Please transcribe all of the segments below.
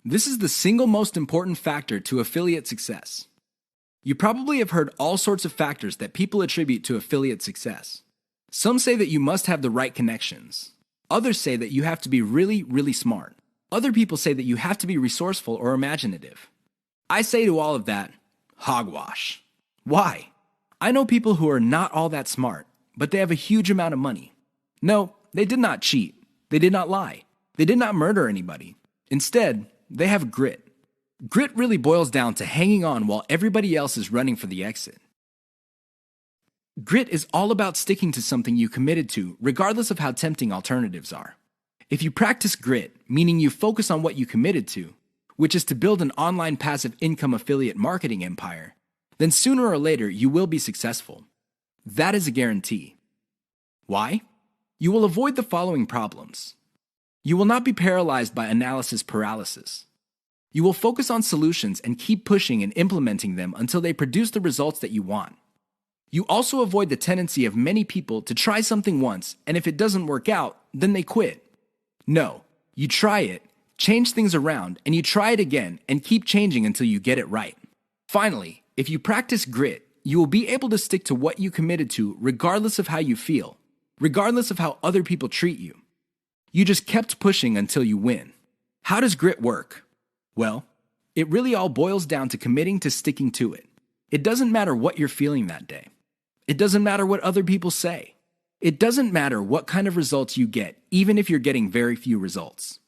This is the single most important factor to affiliate success. You probably have heard all sorts of factors that people attribute to affiliate success. Some say that you must have the right connections. Others say that you have to be really, really smart. Other people say that you have to be resourceful or imaginative. I say to all of that, hogwash. Why? I know people who are not all that smart, but they have a huge amount of money. No, they did not cheat. They did not lie. They did not murder anybody. Instead, they have grit. Grit really boils down to hanging on while everybody else is running for the exit. Grit is all about sticking to something you committed to, regardless of how tempting alternatives are. If you practice grit, meaning you focus on what you committed to, which is to build an online passive income affiliate marketing empire, then sooner or later you will be successful. That is a guarantee. Why? You will avoid the following problems. You will not be paralyzed by analysis paralysis. You will focus on solutions and keep pushing and implementing them until they produce the results that you want. You also avoid the tendency of many people to try something once, and if it doesn't work out, then they quit. No, you try it, change things around, and you try it again and keep changing until you get it right. Finally, if you practice grit, you will be able to stick to what you committed to regardless of how you feel, regardless of how other people treat you. You just kept pushing until you win. How does grit work? Well, it really all boils down to committing to sticking to it. It doesn't matter what you're feeling that day. It doesn't matter what other people say. It doesn't matter what kind of results you get, even if you're getting very few results.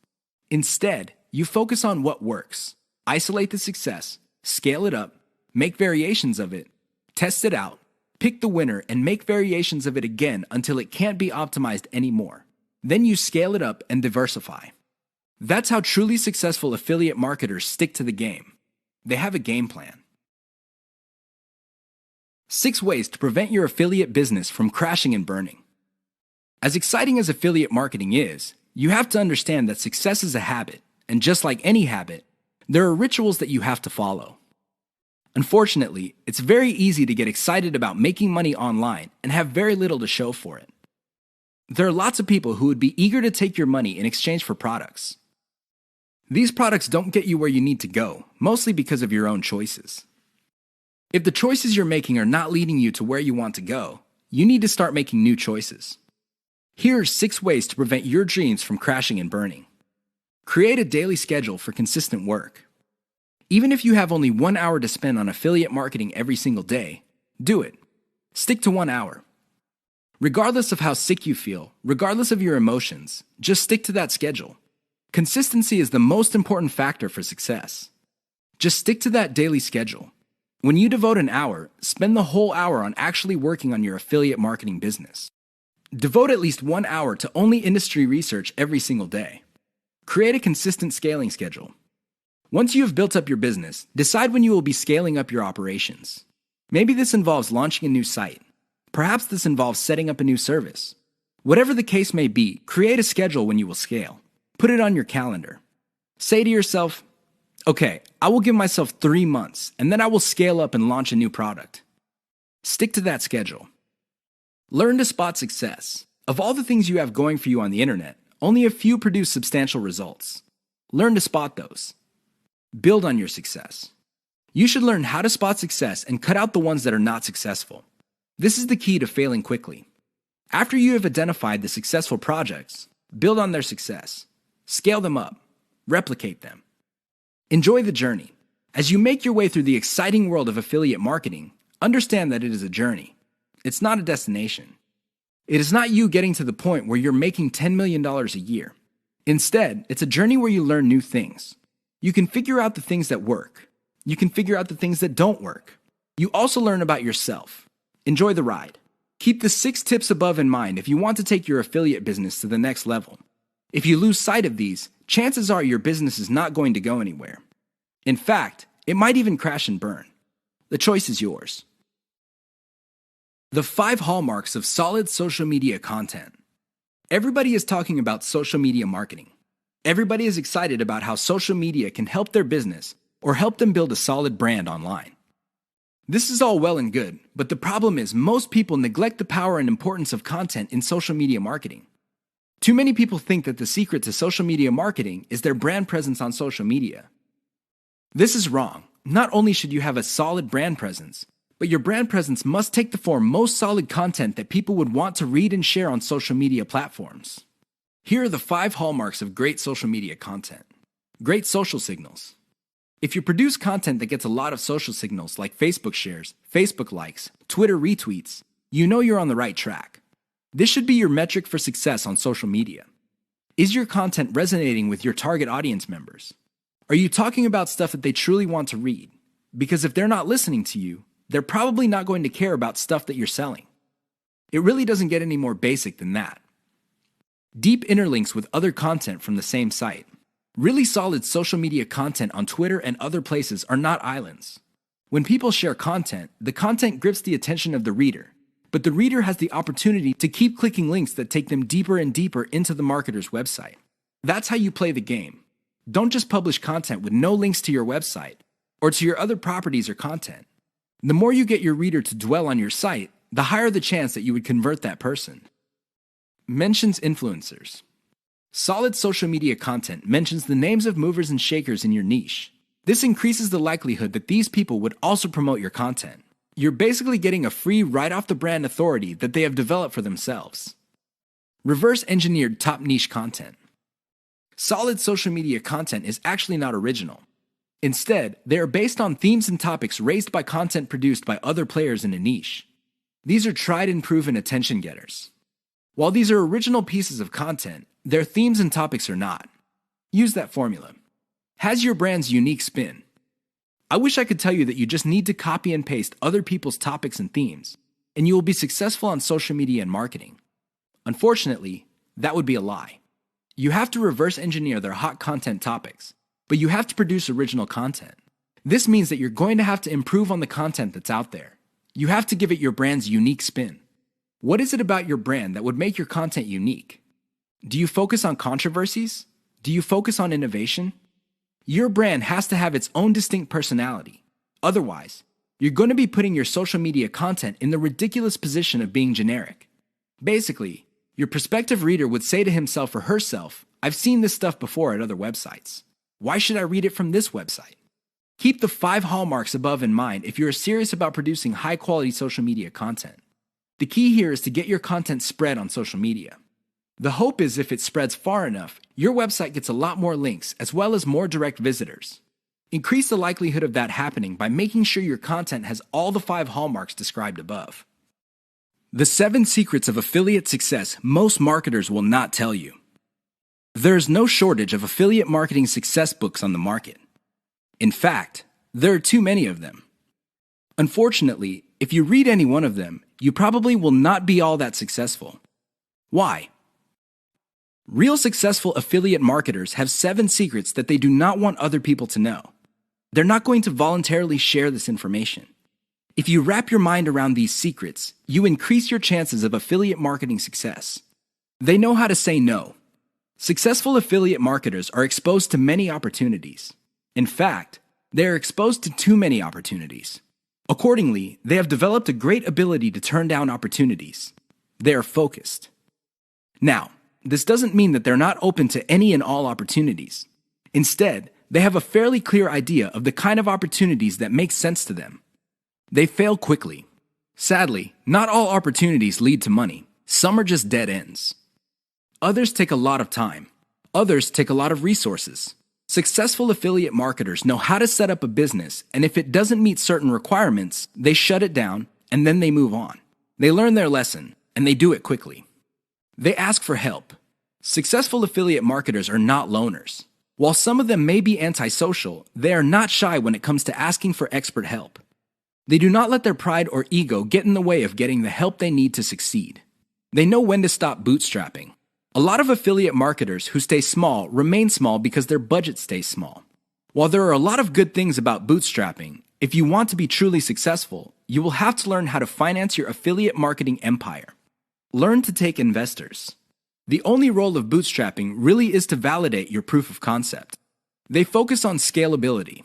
Instead, you focus on what works. Isolate the success, scale it up, make variations of it, test it out, pick the winner, and make variations of it again until it can't be optimized anymore. Then you scale it up and diversify. That's how truly successful affiliate marketers stick to the game. They have a game plan. 6 ways to prevent your affiliate business from crashing and burning. As exciting as affiliate marketing is, you have to understand that success is a habit, and just like any habit, there are rituals that you have to follow. Unfortunately, it's very easy to get excited about making money online and have very little to show for it. There are lots of people who would be eager to take your money in exchange for products. These products don't get you where you need to go, mostly because of your own choices. If the choices you're making are not leading you to where you want to go, you need to start making new choices. Here are 6 ways to prevent your dreams from crashing and burning. Create a daily schedule for consistent work. Even if you have only 1 hour to spend on affiliate marketing every single day, do it. Stick to 1 hour. Regardless of how sick you feel, regardless of your emotions, just stick to that schedule. Consistency is the most important factor for success. Just stick to that daily schedule. When you devote an hour, spend the whole hour on actually working on your affiliate marketing business. Devote at least 1 hour to only industry research every single day. Create a consistent scaling schedule. Once you have built up your business, decide when you will be scaling up your operations. Maybe this involves launching a new site. Perhaps this involves setting up a new service. Whatever the case may be, create a schedule when you will scale. Put it on your calendar. Say to yourself, okay, I will give myself 3 months, and then I will scale up and launch a new product. Stick to that schedule. Learn to spot success. Of all the things you have going for you on the internet, only a few produce substantial results. Learn to spot those. Build on your success. You should learn how to spot success and cut out the ones that are not successful. This is the key to failing quickly. After you have identified the successful projects, build on their success. Scale them up. Replicate them. Enjoy the journey. As you make your way through the exciting world of affiliate marketing, understand that it is a journey. It's not a destination. It is not you getting to the point where you're making $10 million a year. Instead, it's a journey where you learn new things. You can figure out the things that work. You can figure out the things that don't work. You also learn about yourself. Enjoy the ride. Keep the 6 tips above in mind if you want to take your affiliate business to the next level. If you lose sight of these, chances are your business is not going to go anywhere. In fact, it might even crash and burn. The choice is yours. The 5 hallmarks of solid social media content. Everybody is talking about social media marketing. Everybody is excited about how social media can help their business or help them build a solid brand online. This is all well and good, but the problem is most people neglect the power and importance of content in social media marketing. Too many people think that the secret to social media marketing is their brand presence on social media. This is wrong. Not only should you have a solid brand presence, but your brand presence must take the form most solid content that people would want to read and share on social media platforms. Here are the 5 hallmarks of great social media content. Great social signals. If you produce content that gets a lot of social signals like Facebook shares, Facebook likes, Twitter retweets, you know you're on the right track. This should be your metric for success on social media. Is your content resonating with your target audience members? Are you talking about stuff that they truly want to read? Because if they're not listening to you, they're probably not going to care about stuff that you're selling. It really doesn't get any more basic than that. Deep interlinks with other content from the same site. Really solid social media content on Twitter and other places are not islands. When people share content, the content grips the attention of the reader, but the reader has the opportunity to keep clicking links that take them deeper and deeper into the marketer's website. That's how you play the game. Don't just publish content with no links to your website or to your other properties or content. The more you get your reader to dwell on your site, the higher the chance that you would convert that person. Mentions influencers. Solid social media content mentions the names of movers and shakers in your niche. This increases the likelihood that these people would also promote your content. You're basically getting a free right-off-the-brand authority that they have developed for themselves. Reverse-engineered top niche content. Solid social media content is actually not original. Instead, they are based on themes and topics raised by content produced by other players in a niche. These are tried and proven attention getters. While these are original pieces of content, their themes and topics are not. Use that formula. Has your brand's unique spin. I wish I could tell you that you just need to copy and paste other people's topics and themes, and you will be successful on social media and marketing. Unfortunately, that would be a lie. You have to reverse engineer their hot content topics, but you have to produce original content. This means that you're going to have to improve on the content that's out there. You have to give it your brand's unique spin. What is it about your brand that would make your content unique? Do you focus on controversies? Do you focus on innovation? Your brand has to have its own distinct personality. Otherwise, you're going to be putting your social media content in the ridiculous position of being generic. Basically, your prospective reader would say to himself or herself, "I've seen this stuff before at other websites. Why should I read it from this website?" Keep the 5 hallmarks above in mind if you're serious about producing high-quality social media content. The key here is to get your content spread on social media. The hope is if it spreads far enough, your website gets a lot more links as well as more direct visitors. Increase the likelihood of that happening by making sure your content has all the 5 hallmarks described above. The 7 secrets of affiliate success most marketers will not tell you. There's no shortage of affiliate marketing success books on the market. In fact, there are too many of them. Unfortunately, if you read any one of them, you probably will not be all that successful. Why? Real successful affiliate marketers have 7 secrets that they do not want other people to know. They're not going to voluntarily share this information. If you wrap your mind around these secrets, you increase your chances of affiliate marketing success. They know how to say no. Successful affiliate marketers are exposed to many opportunities. In fact, they are exposed to too many opportunities. Accordingly, they have developed a great ability to turn down opportunities. They are focused. Now, this doesn't mean that they're not open to any and all opportunities. Instead, they have a fairly clear idea of the kind of opportunities that make sense to them. They fail quickly. Sadly, not all opportunities lead to money. Some are just dead ends. Others take a lot of time. Others take a lot of resources. Successful affiliate marketers know how to set up a business, and if it doesn't meet certain requirements, they shut it down and then they move on. They learn their lesson, and they do it quickly. They ask for help. Successful affiliate marketers are not loners. While some of them may be antisocial, they are not shy when it comes to asking for expert help. They do not let their pride or ego get in the way of getting the help they need to succeed. They know when to stop bootstrapping. A lot of affiliate marketers who stay small remain small because their budget stays small. While there are a lot of good things about bootstrapping, if you want to be truly successful, you will have to learn how to finance your affiliate marketing empire. Learn to take investors. The only role of bootstrapping really is to validate your proof of concept. They focus on scalability.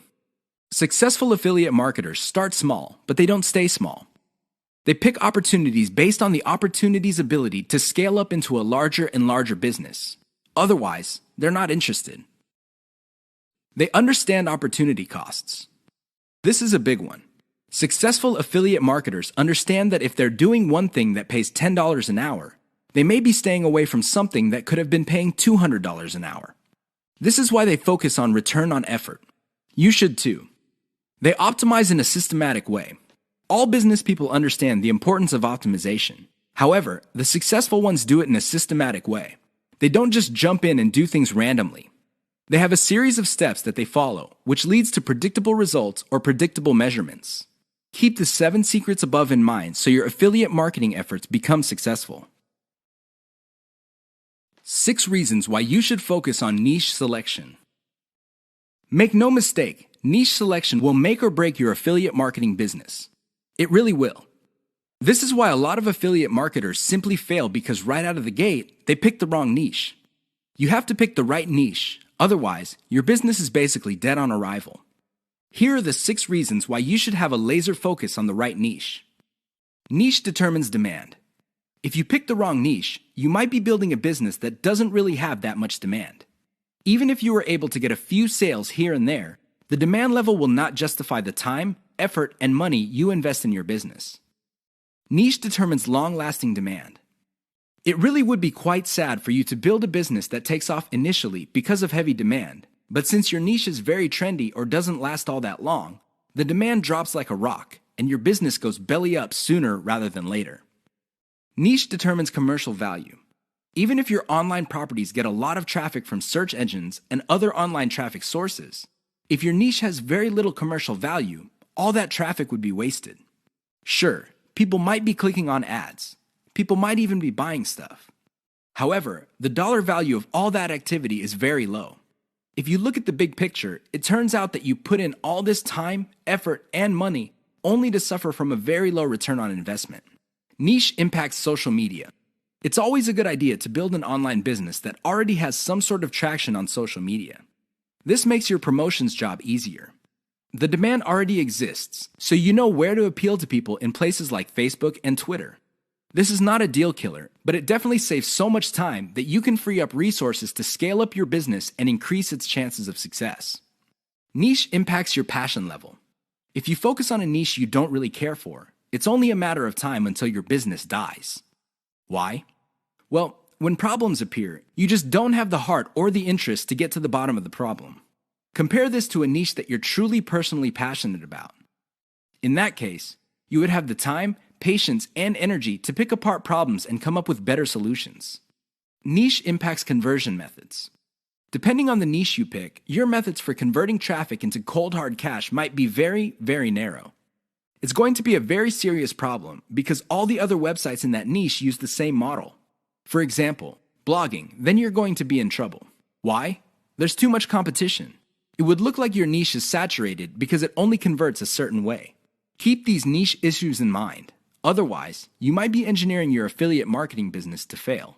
Successful affiliate marketers start small, but they don't stay small. They pick opportunities based on the opportunity's ability to scale up into a larger and larger business. Otherwise, they're not interested. They understand opportunity costs. This is a big one. Successful affiliate marketers understand that if they're doing one thing that pays $10 an hour, they may be staying away from something that could have been paying $200 an hour. This is why they focus on return on effort. You should too. They optimize in a systematic way. All business people understand the importance of optimization. However, the successful ones do it in a systematic way. They don't just jump in and do things randomly. They have a series of steps that they follow, which leads to predictable results or predictable measurements. Keep the 7 secrets above in mind so your affiliate marketing efforts become successful. 6 reasons why you should focus on niche selection. Make no mistake, niche selection will make or break your affiliate marketing business. It really will. This is why a lot of affiliate marketers simply fail because right out of the gate, they pick the wrong niche. You have to pick the right niche, otherwise, your business is basically dead on arrival. Here are the 6 reasons why you should have a laser focus on the right niche. Niche determines demand. If you pick the wrong niche, you might be building a business that doesn't really have that much demand. Even if you were able to get a few sales here and there, the demand level will not justify the time, effort, and money you invest in your business. Niche determines long-lasting demand. It really would be quite sad for you to build a business that takes off initially because of heavy demand, but since your niche is very trendy or doesn't last all that long, the demand drops like a rock, and your business goes belly up sooner rather than later. Niche determines commercial value. Even if your online properties get a lot of traffic from search engines and other online traffic sources, if your niche has very little commercial value, all that traffic would be wasted. Sure, people might be clicking on ads. People might even be buying stuff. However, the dollar value of all that activity is very low. If you look at the big picture, it turns out that you put in all this time, effort, and money only to suffer from a very low return on investment. Niche impacts social media. It's always a good idea to build an online business that already has some sort of traction on social media. This makes your promotions job easier. The demand already exists, so you know where to appeal to people in places like Facebook and Twitter. This is not a deal killer, but it definitely saves so much time that you can free up resources to scale up your business and increase its chances of success. Niche impacts your passion level. If you focus on a niche you don't really care for, it's only a matter of time until your business dies. Why? Well, when problems appear, you just don't have the heart or the interest to get to the bottom of the problem. Compare this to a niche that you're truly personally passionate about. In that case, you would have the time, patience, and energy to pick apart problems and come up with better solutions. Niche impacts conversion methods. Depending on the niche you pick, your methods for converting traffic into cold hard cash might be very, very narrow. It's going to be a very serious problem because all the other websites in that niche use the same model. For example, blogging, then you're going to be in trouble. Why? There's too much competition. It would look like your niche is saturated because it only converts a certain way. Keep these niche issues in mind. Otherwise, you might be engineering your affiliate marketing business to fail.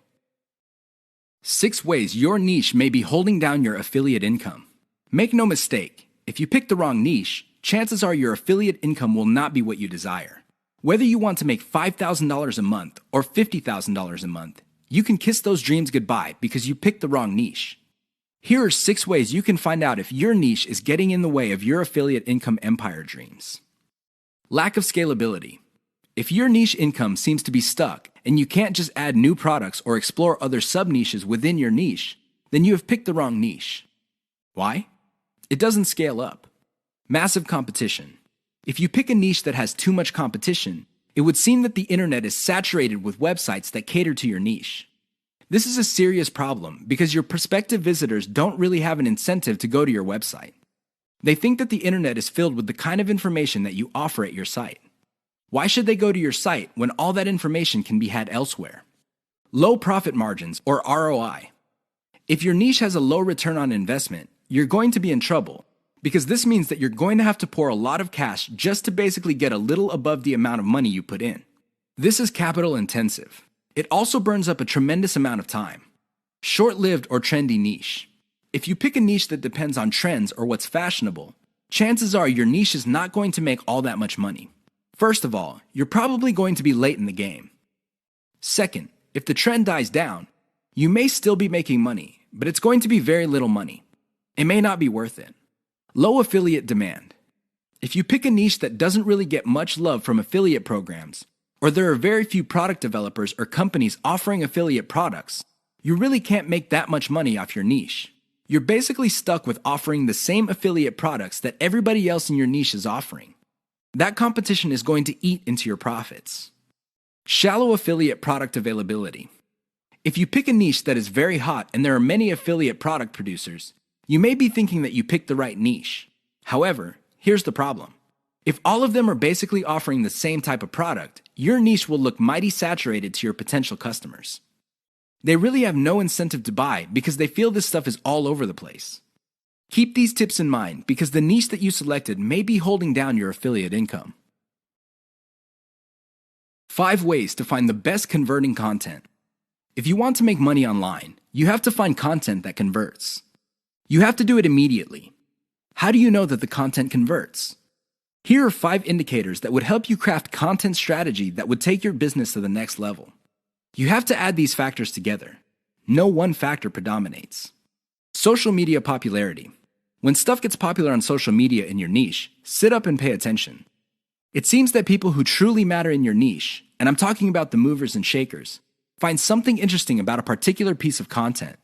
6 ways your niche may be holding down your affiliate income. Make no mistake, if you pick the wrong niche, chances are your affiliate income will not be what you desire. Whether you want to make $5,000 a month or $50,000 a month, you can kiss those dreams goodbye because you picked the wrong niche. Here are 6 ways you can find out if your niche is getting in the way of your affiliate income empire dreams. Lack of scalability. If your niche income seems to be stuck and you can't just add new products or explore other sub-niches within your niche, then you have picked the wrong niche. Why? It doesn't scale up. Massive competition. If you pick a niche that has too much competition, it would seem that the internet is saturated with websites that cater to your niche. This is a serious problem because your prospective visitors don't really have an incentive to go to your website. They think that the internet is filled with the kind of information that you offer at your site. Why should they go to your site when all that information can be had elsewhere? Low profit margins, or ROI. If your niche has a low return on investment, you're going to be in trouble because this means that you're going to have to pour a lot of cash just to basically get a little above the amount of money you put in. This is capital intensive. It also burns up a tremendous amount of time. Short-lived or trendy niche. If you pick a niche that depends on trends or what's fashionable, chances are your niche is not going to make all that much money. First of all, you're probably going to be late in the game. Second, if the trend dies down, you may still be making money, but it's going to be very little money. It may not be worth it. Low affiliate demand. If you pick a niche that doesn't really get much love from affiliate programs, or there are very few product developers or companies offering affiliate products, you really can't make that much money off your niche. You're basically stuck with offering the same affiliate products that everybody else in your niche is offering. That competition is going to eat into your profits. Shallow affiliate product availability. If you pick a niche that is very hot and there are many affiliate product producers, you may be thinking that you picked the right niche. However, here's the problem. If all of them are basically offering the same type of product, your niche will look mighty saturated to your potential customers. They really have no incentive to buy because they feel this stuff is all over the place. Keep these tips in mind because the niche that you selected may be holding down your affiliate income. 5 ways to find the best converting content. If you want to make money online, you have to find content that converts. You have to do it immediately. How do you know that the content converts? Here are 5 indicators that would help you craft content strategy that would take your business to the next level. You have to add these factors together. No one factor predominates. Social media popularity. When stuff gets popular on social media in your niche, sit up and pay attention. It seems that people who truly matter in your niche, and I'm talking about the movers and shakers, find something interesting about a particular piece of content.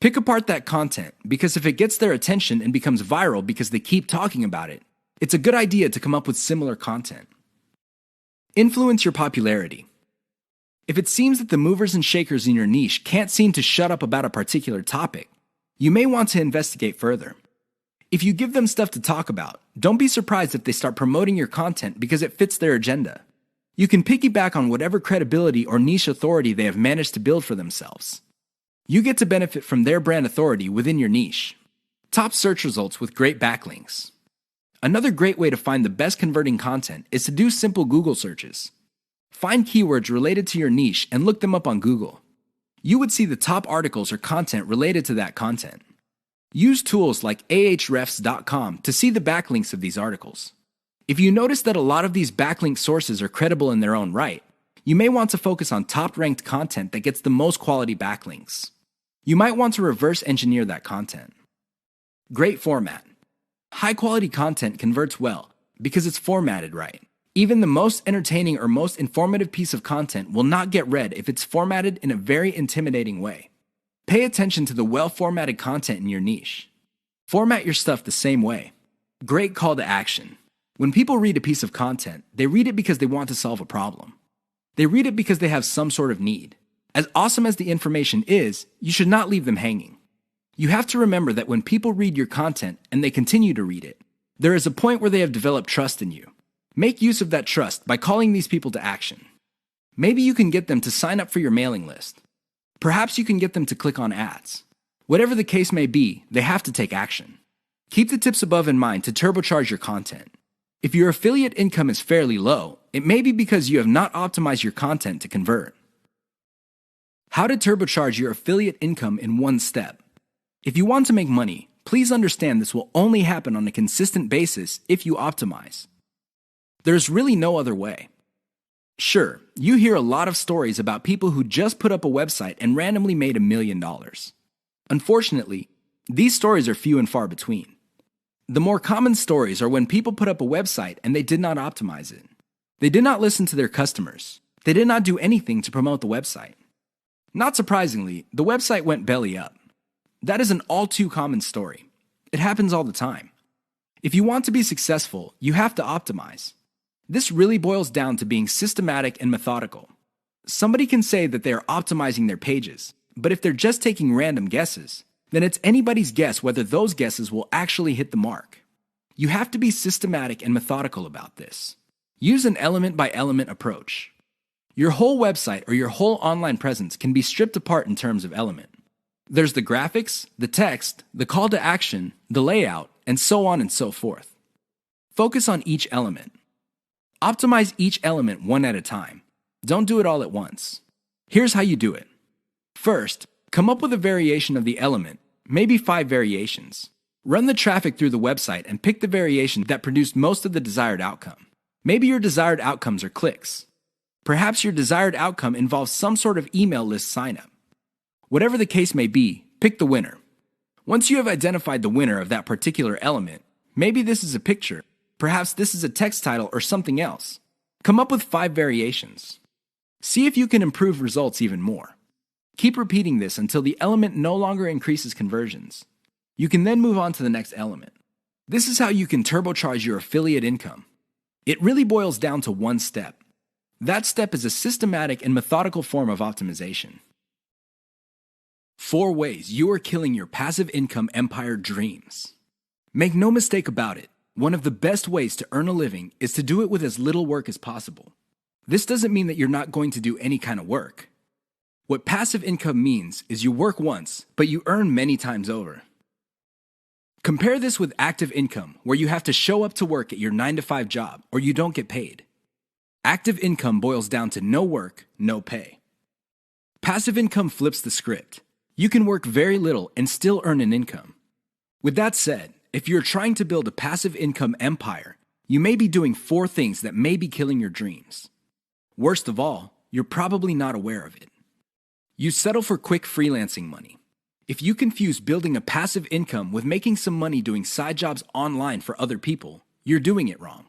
Pick apart that content because if it gets their attention and becomes viral because they keep talking about it, it's a good idea to come up with similar content. Influence your popularity. If it seems that the movers and shakers in your niche can't seem to shut up about a particular topic, you may want to investigate further. If you give them stuff to talk about, don't be surprised if they start promoting your content because it fits their agenda. You can piggyback on whatever credibility or niche authority they have managed to build for themselves. You get to benefit from their brand authority within your niche. Top search results with great backlinks. Another great way to find the best converting content is to do simple Google searches. Find keywords related to your niche and look them up on Google. You would see the top articles or content related to that content. Use tools like ahrefs.com to see the backlinks of these articles. If you notice that a lot of these backlink sources are credible in their own right, you may want to focus on top-ranked content that gets the most quality backlinks. You might want to reverse engineer that content. Great format. High-quality content converts well because it's formatted right. Even the most entertaining or most informative piece of content will not get read if it's formatted in a very intimidating way. Pay attention to the well-formatted content in your niche. Format your stuff the same way. Great call to action. When people read a piece of content, they read it because they want to solve a problem. They read it because they have some sort of need. As awesome as the information is, you should not leave them hanging. You have to remember that when people read your content and they continue to read it, there is a point where they have developed trust in you. Make use of that trust by calling these people to action. Maybe you can get them to sign up for your mailing list. Perhaps you can get them to click on ads. Whatever the case may be, they have to take action. Keep the tips above in mind to turbocharge your content. If your affiliate income is fairly low, it may be because you have not optimized your content to convert. How to turbocharge your affiliate income in one step. If you want to make money, please understand this will only happen on a consistent basis if you optimize. There's really no other way. Sure, you hear a lot of stories about people who just put up a website and randomly made $1 million. Unfortunately, these stories are few and far between. The more common stories are when people put up a website and they did not optimize it. They did not listen to their customers. They did not do anything to promote the website. Not surprisingly, the website went belly up. That is an all too common story. It happens all the time. If you want to be successful, you have to optimize. This really boils down to being systematic and methodical. Somebody can say that they are optimizing their pages, but if they're just taking random guesses, then it's anybody's guess whether those guesses will actually hit the mark. You have to be systematic and methodical about this. Use an element-by-element approach. Your whole website or your whole online presence can be stripped apart in terms of element. There's the graphics, the text, the call to action, the layout, and so on and so forth. Focus on each element. Optimize each element one at a time. Don't do it all at once. Here's how you do it. First, come up with a variation of the element, maybe 5 variations. Run the traffic through the website and pick the variation that produced most of the desired outcome. Maybe your desired outcomes are clicks. Perhaps your desired outcome involves some sort of email list sign-up. Whatever the case may be, pick the winner. Once you have identified the winner of that particular element, maybe this is a picture, perhaps this is a text title or something else. Come up with 5 variations. See if you can improve results even more. Keep repeating this until the element no longer increases conversions. You can then move on to the next element. This is how you can turbocharge your affiliate income. It really boils down to one step. That step is a systematic and methodical form of optimization. 4 ways you are killing your passive income empire dreams. Make no mistake about it, one of the best ways to earn a living is to do it with as little work as possible. This doesn't mean that you're not going to do any kind of work. What passive income means is you work once, but you earn many times over. Compare this with active income, where you have to show up to work at your 9-to-5 job or you don't get paid. Active income boils down to no work, no pay. Passive income flips the script. You can work very little and still earn an income. With that said, if you're trying to build a passive income empire, you may be doing 4 things that may be killing your dreams. Worst of all, you're probably not aware of it. You settle for quick freelancing money. If you confuse building a passive income with making some money doing side jobs online for other people, you're doing it wrong.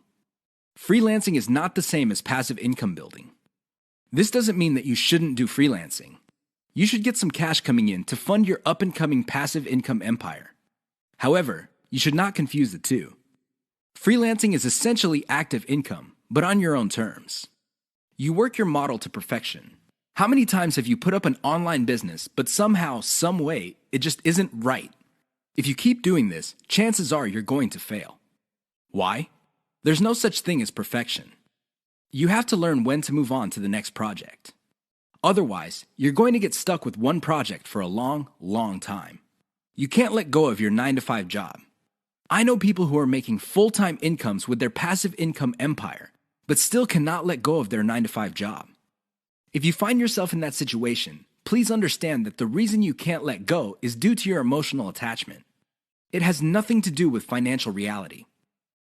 Freelancing is not the same as passive income building. This doesn't mean that you shouldn't do freelancing. You should get some cash coming in to fund your up-and-coming passive income empire. However, you should not confuse the two. Freelancing is essentially active income, but on your own terms. You work your model to perfection. How many times have you put up an online business, but somehow, some way, it just isn't right? If you keep doing this, chances are you're going to fail. Why? There's no such thing as perfection. You have to learn when to move on to the next project. Otherwise, you're going to get stuck with one project for a long, long time. You can't let go of your 9-to-5 job. I know people who are making full-time incomes with their passive income empire, but still cannot let go of their 9-to-5 job. If you find yourself in that situation, please understand that the reason you can't let go is due to your emotional attachment. It has nothing to do with financial reality.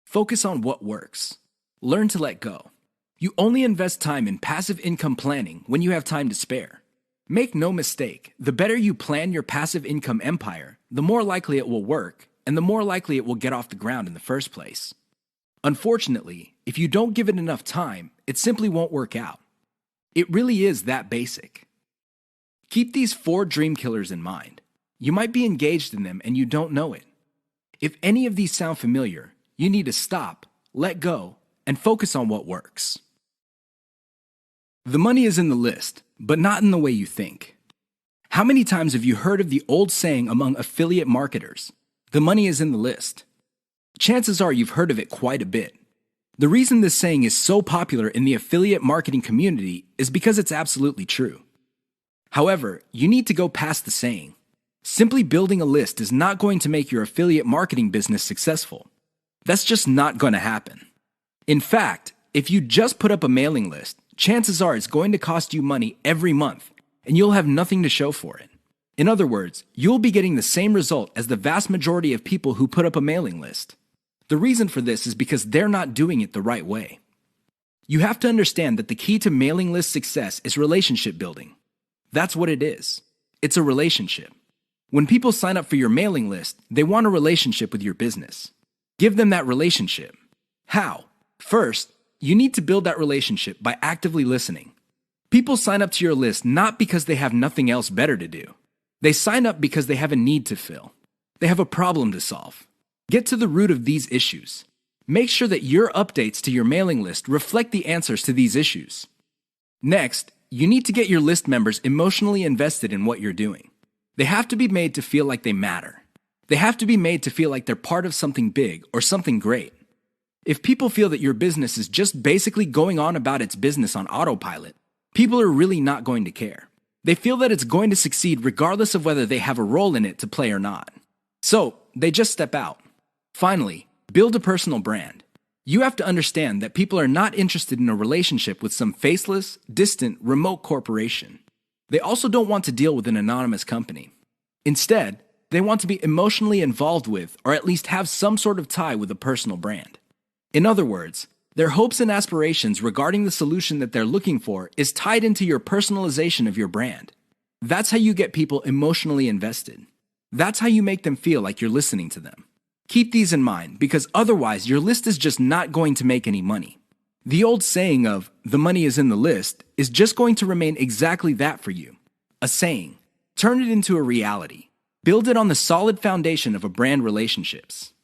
Focus on what works. Learn to let go. You only invest time in passive income planning when you have time to spare. Make no mistake, the better you plan your passive income empire, the more likely it will work, and the more likely it will get off the ground in the first place. Unfortunately, if you don't give it enough time, it simply won't work out. It really is that basic. Keep these 4 dream killers in mind. You might be engaged in them and you don't know it. If any of these sound familiar, you need to stop, let go, and focus on what works. The money is in the list, but not in the way you think. How many times have you heard of the old saying among affiliate marketers, "The money is in the list"? Chances are you've heard of it quite a bit. The reason this saying is so popular in the affiliate marketing community is because it's absolutely true. However, you need to go past the saying. Simply building a list is not going to make your affiliate marketing business successful. That's just not going to happen. In fact, if you just put up a mailing list, chances are it's going to cost you money every month, and you'll have nothing to show for it. In other words, you'll be getting the same result as the vast majority of people who put up a mailing list. The reason for this is because they're not doing it the right way. You have to understand that the key to mailing list success is relationship building. That's what it is. It's a relationship. When people sign up for your mailing list, they want a relationship with your business. Give them that relationship. How? First, you need to build that relationship by actively listening. People sign up to your list not because they have nothing else better to do. They sign up because they have a need to fill. They have a problem to solve. Get to the root of these issues. Make sure that your updates to your mailing list reflect the answers to these issues. Next, you need to get your list members emotionally invested in what you're doing. They have to be made to feel like they matter. They have to be made to feel like they're part of something big or something great. If people feel that your business is just basically going on about its business on autopilot, people are really not going to care. They feel that it's going to succeed regardless of whether they have a role in it to play or not. So, they just step out. Finally, build a personal brand. You have to understand that people are not interested in a relationship with some faceless, distant, remote corporation. They also don't want to deal with an anonymous company. Instead, they want to be emotionally involved with, or at least have some sort of tie with a personal brand. In other words, Their hopes and aspirations regarding the solution that they're looking for is tied into your personalization of your brand. That's how you get people emotionally invested. That's how you make them feel like you're listening to them. Keep these in mind, because otherwise your list is just not going to make any money. The old saying of, "the money is in the list," is just going to remain exactly that for you. A saying. Turn it into a reality. Build it on the solid foundation of a brand relationships.